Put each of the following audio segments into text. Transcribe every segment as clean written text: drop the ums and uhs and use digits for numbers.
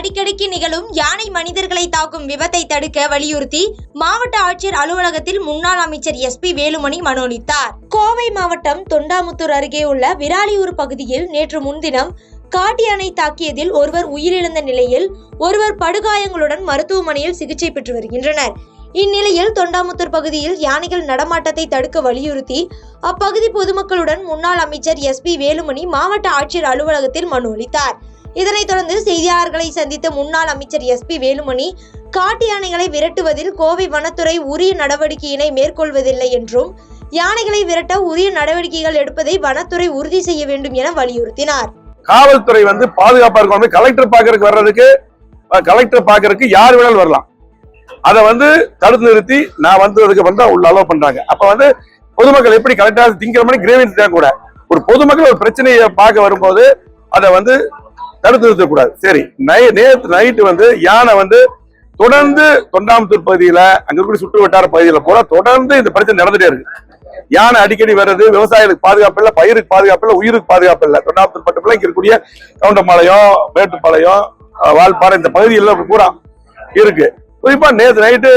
அடிக்கடிக்கு நிகழும் யானை மனிதர்களை தாக்கும் விபத்தை தடுக்க வலியுறுத்தி மாவட்ட ஆட்சியர் அலுவலகத்தில் முன்னாள் அமைச்சர் SP வேலுமணி மனு அளித்தார். கோவை மாவட்டம் தொண்டாமுத்தூர் அருகே உள்ள விராலியூர் பகுதியில் நேற்று முன்தினம் காட்டு யானை தாக்கியதில் ஒருவர் உயிரிழந்த நிலையில் ஒருவர் படுகாயங்களுடன் மருத்துவமனையில் சிகிச்சை பெற்று வருகின்றனர். இந்நிலையில் தொண்டாமுத்தூர் பகுதியில் யானைகள் நடமாட்டத்தை தடுக்க வலியுறுத்தி அப்பகுதி பொதுமக்களுடன் முன்னாள் அமைச்சர் SP வேலுமணி மாவட்ட ஆட்சியர் அலுவலகத்தில் மனு அளித்தார். இதனைத் தொடர்ந்து செய்தியாளர்களை சந்தித்த முன்னாள் அமைச்சர் SP வேலுமணி காட்டு யானைகளை விரட்டுவதில் கோவை வனத்துறை உரிய நடவடிக்கையினை மேற்கொள்வதில்லை என்றும் யானைகளை விரட்ட உரிய நடவடிக்கைகள் எடுப்பதை வனத்துறை உறுதி செய்ய வேண்டும் என வலியுறுத்தினார். காவல்துறை பாதுகாப்பா இருக்கும். கலெக்டர் பாக்குறதுக்கு வர்றதுக்கு கலெக்டர் பாக்குறதுக்கு யார் வேணாலும் வரலாம். அதை தடுத்து நிறுத்தி நான் வந்ததுக்கு உள்ள அலோவ் பண்றாங்க. அப்ப பொதுமக்கள் எப்படி கலெக்டர் திங்கிற மாதிரி கிரேவியன்ஸ் கூட ஒரு பொதுமக்கள் ஒரு பிரச்சனையை பார்க்க வரும்போது அதை தடுத்து நிறுத்தக்கூடாது. சரி, நேற்று நைட்டு யானை தொடர்ந்து தொண்டாமுத்தூர் பகுதியில அங்க இருக்கிற சுற்று வட்டார பகுதியில கூட தொடர்ந்து இந்த பிரச்சனை நடந்துட்டே இருக்கு. யானை அடிக்கடி வர்றது விவசாயிகளுக்கு பாதுகாப்பு இல்லை, பயிருக்கு பாதுகாப்பு இல்லை, உயிருக்கு பாதுகாப்பு இல்லை. தொண்டாமுத்தூர் பட்டப்பெல்லாம் இங்க இருக்கக்கூடிய கவுண்டம்பாளையம், மேட்டுப்பாளையம், வால்பாறை இந்த பகுதியெல்லாம் பூரா இருக்கு. குறிப்பா நேற்று நைட்டு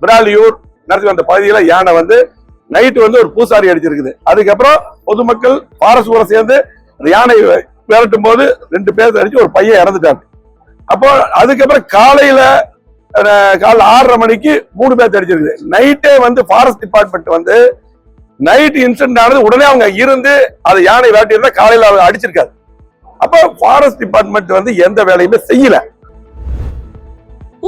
விராலியூர் நடத்தி வந்த பகுதியில யானை நைட்டு ஒரு பூசாரி அடிச்சிருக்குது. அதுக்கப்புறம் பொதுமக்கள் பாரசு கூட சேர்ந்து அந்த யானை விரட்டும் போது 2 பேர் அடிச்சு ஒரு பையன் இறந்துட்டாங்க. அப்போ அதுக்கப்புறம் காலையில 6:30 மணிக்கு 3 பேர் அடிச்சிருக்குது. நைட்டே ஃபாரஸ்ட் டிபார்ட்மெண்ட் நைட் இன்சிடென்ட் ஆனது உடனே அவங்க இருந்து அதை யானை விரட்டி இருந்தா காலையில அவங்க அடிச்சிருக்காது. அப்ப ஃபாரஸ்ட் டிபார்ட்மெண்ட் எந்த வேலையுமே செய்யல.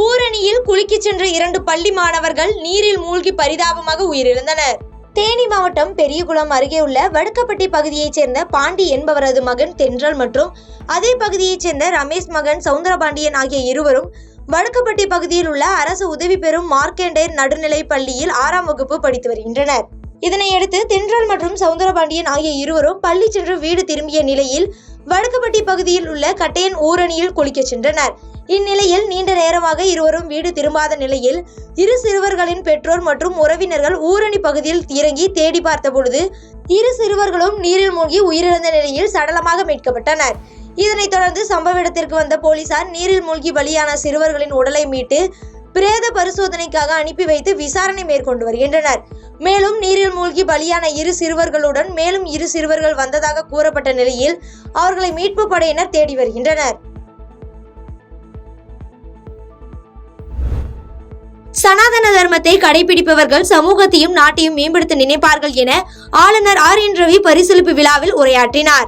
ஊரணியில் குளிக்க சென்ற 2 பள்ளி மாணவர்கள் நீரில் மூழ்கி பரிதாபமாக உயிரிழந்தனர். தேனி மாவட்டம் பெரியகுளம் அருகே உள்ள வடுக்கப்பட்டி பகுதியைச் சேர்ந்த பாண்டி என்பவரது மகன் தென்றல் மற்றும் அதே பகுதியைச் சேர்ந்த ரமேஷ் மகன் சவுந்தரபாண்டியன் ஆகிய இருவரும் வடுக்கப்பட்டி பகுதியில் உள்ள அரசு உதவி பெறும் மார்க்கண்டேயர் நடுநிலை பள்ளியில் 6ஆம் வகுப்பு படித்து வருகின்றனர். இதனையடுத்து தென்றல் மற்றும் சவுந்தரபாண்டியன் ஆகிய இருவரும் பள்ளி சென்று வீடு திரும்பிய நிலையில் வடுக்கப்பட்டி பகுதியில் உள்ள கட்டையன் ஊரணியில் குளிக்க சென்றனர். இந்நிலையில் நீண்ட நேரமாக இருவரும் வீடு திரும்பாத நிலையில் இரு சிறுவர்களின் பெற்றோர் மற்றும் உறவினர்கள் ஊரணி பகுதியில் இறங்கி தேடி பார்த்த பொழுது இரு சிறுவர்களும் நீரில் மூழ்கி உயிரிழந்த நிலையில் சடலமாக மீட்கப்பட்டனர். இதனைத் தொடர்ந்து சம்பவ இடத்திற்கு வந்த போலீசார் நீரில் மூழ்கி பலியான சிறுவர்களின் உடலை மீட்டு பிரேத பரிசோதனைக்காக அனுப்பி வைத்து விசாரணை மேற்கொண்டு வருகின்றனர். மேலும் நீரில் மூழ்கி பலியான 2 சிறுவர்களுடன் மேலும் 2 சிறுவர்கள் வந்ததாக கூறப்பட்ட நிலையில் அவர்களை மீட்பு படையினர் தேடி வருகின்றனர். சனாதன தர்மத்தை கடைபிடிப்பவர்கள் சமூகத்தையும் நாட்டையும் மேம்படுத்த நினைப்பார்கள் என ஆளுநர் RN ரவி பரிசளிப்பு விழாவில் உரையாற்றினார்.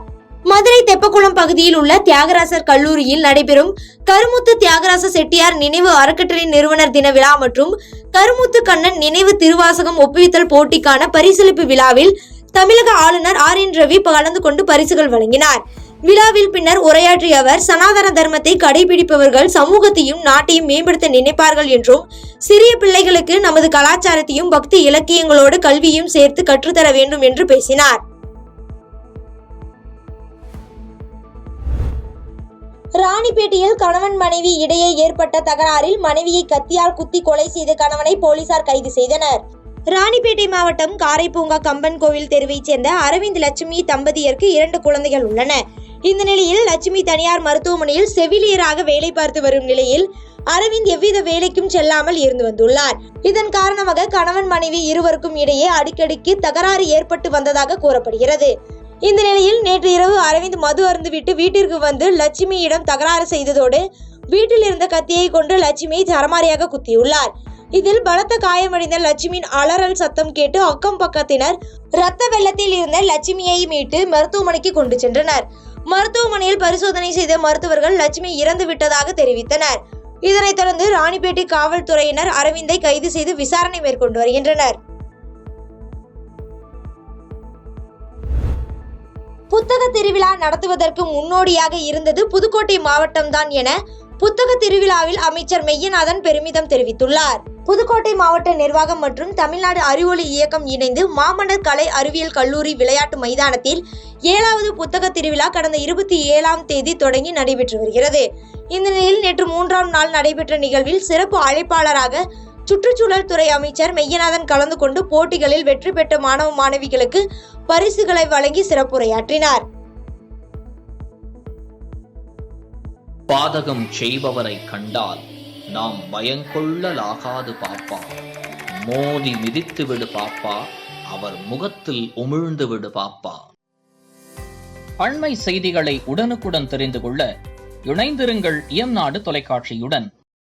மதுரை தெப்பக்குளம் பகுதியில் உள்ள தியாகராசர் கல்லூரியில் நடைபெறும் கருமுத்து தியாகராச செட்டியார் நினைவு அறக்கட்டளை நிறுவனர் தின விழா மற்றும் கருமுத்து கண்ணன் நினைவு திருவாசகம் ஒப்புவித்தல் போட்டிக்கான பரிசளிப்பு விழாவில் தமிழக ஆளுநர் RN ரவி கலந்து கொண்டு பரிசுகள் வழங்கினார். விழாவில் பின்னர் உரையாற்றிய அவர் சனாதன தர்மத்தை கடைபிடிப்பவர்கள் சமூகத்தையும் நாட்டையும் மேம்படுத்த நினைப்பார்கள் என்றும் சிறிய பிள்ளைகளுக்கு நமது கலாச்சாரத்தையும் பக்தி இலக்கியங்களோடு கல்வியும் சேர்த்து கற்றுத்தர வேண்டும் என்று பேசினார். ராணிப்பேட்டையில் கணவன் மனைவி இடையே ஏற்பட்ட தகராறில் மனைவியை கத்தியால் குத்தி கொலை செய்த கணவனை போலீசார் கைது செய்தனர். ராணிப்பேட்டை மாவட்டம் காரைப்பூங்கா கம்பன் கோவில் தெருவைச் சேர்ந்த அரவிந்த் லட்சுமி தம்பதியருக்கு 2 குழந்தைகள் உள்ளன. இந்த நிலையில் லட்சுமி தனியார் மருத்துவமனையில் செவிலியராக வேலை பார்த்து வரும் நிலையில் அரவிந்த் எவ்வித வேலைக்கும் செல்லாமல் இருந்து வந்துள்ளார். இதன் காரணமாக கணவன் மனைவி இருவருக்கும் இடையே அடிக்கடிக்கு தகராறு ஏற்பட்டு வந்ததாக கூறப்படுகிறது. இந்த நிலையில் நேற்று இரவு அரவிந்த் மது அருந்துவிட்டு வீட்டிற்கு வந்து லட்சுமியிடம் தகராறு செய்ததோடு வீட்டில் இருந்த கத்தியை கொண்டு லட்சுமியை சரமாரியாக குத்தியுள்ளார். இதில் பலத்த காயமடைந்த லட்சுமியின் அலறல் சத்தம் கேட்டு அக்கம் பக்கத்தினர் இரத்த வெள்ளத்தில் இருந்த லட்சுமியை மீட்டு மருத்துவமனைக்கு கொண்டு சென்றனர். மருத்துவமனையில் பரிசோதனை செய்த மருத்துவர்கள் லட்சுமி இறந்து விட்டதாக தெரிவித்தனர். இதனைத் தொடர்ந்து ராணிப்பேட்டை காவல்துறையினர் அரவிந்தை கைது செய்து விசாரணை மேற்கொண்டு வருகின்றனர். புத்தக திருவிழா நடத்துவதற்கு முன்னோடியாக இருந்தது புதுக்கோட்டை மாவட்டம்தான் என புத்தக திருவிழாவில் அமைச்சர் மெய்யநாதன் பெருமிதம் தெரிவித்துள்ளார். புதுக்கோட்டை மாவட்ட நிர்வாகம் மற்றும் தமிழ்நாடு அறிவொளி இயக்கம் இணைந்து மாமன்னர் கலை அறிவியல் கல்லூரி விளையாட்டு மைதானத்தில் 7வது புத்தக திருவிழா கடந்த 27ஆம் தேதி தொடங்கி நடைபெற்று வருகிறது. இந்த நிலையில் நேற்று 3ஆம் நாள் நடைபெற்ற நிகழ்வில் சிறப்பு அழைப்பாளராக சுற்றுச்சூழல் துறை அமைச்சர் மெய்யநாதன் கலந்து கொண்டு போட்டிகளில் வெற்றி பெற்ற மாணவ மாணவிகளுக்கு பரிசுகளை வழங்கி சிறப்புரையாற்றினார். பாதகம் செய்பவரை கண்டால் நாம் பயங்கொள்ளலாகாது பாப்பா. மோதி மிதித்து விடு பாப்பா, அவர் முகத்தில் உமிழ்ந்து விடு பாப்பா. அண்மை செய்திகளை உடனுக்குடன் தெரிந்து கொள்ள இணைந்திருங்கள் இயம்நாடு தொலைக்காட்சியுடன்.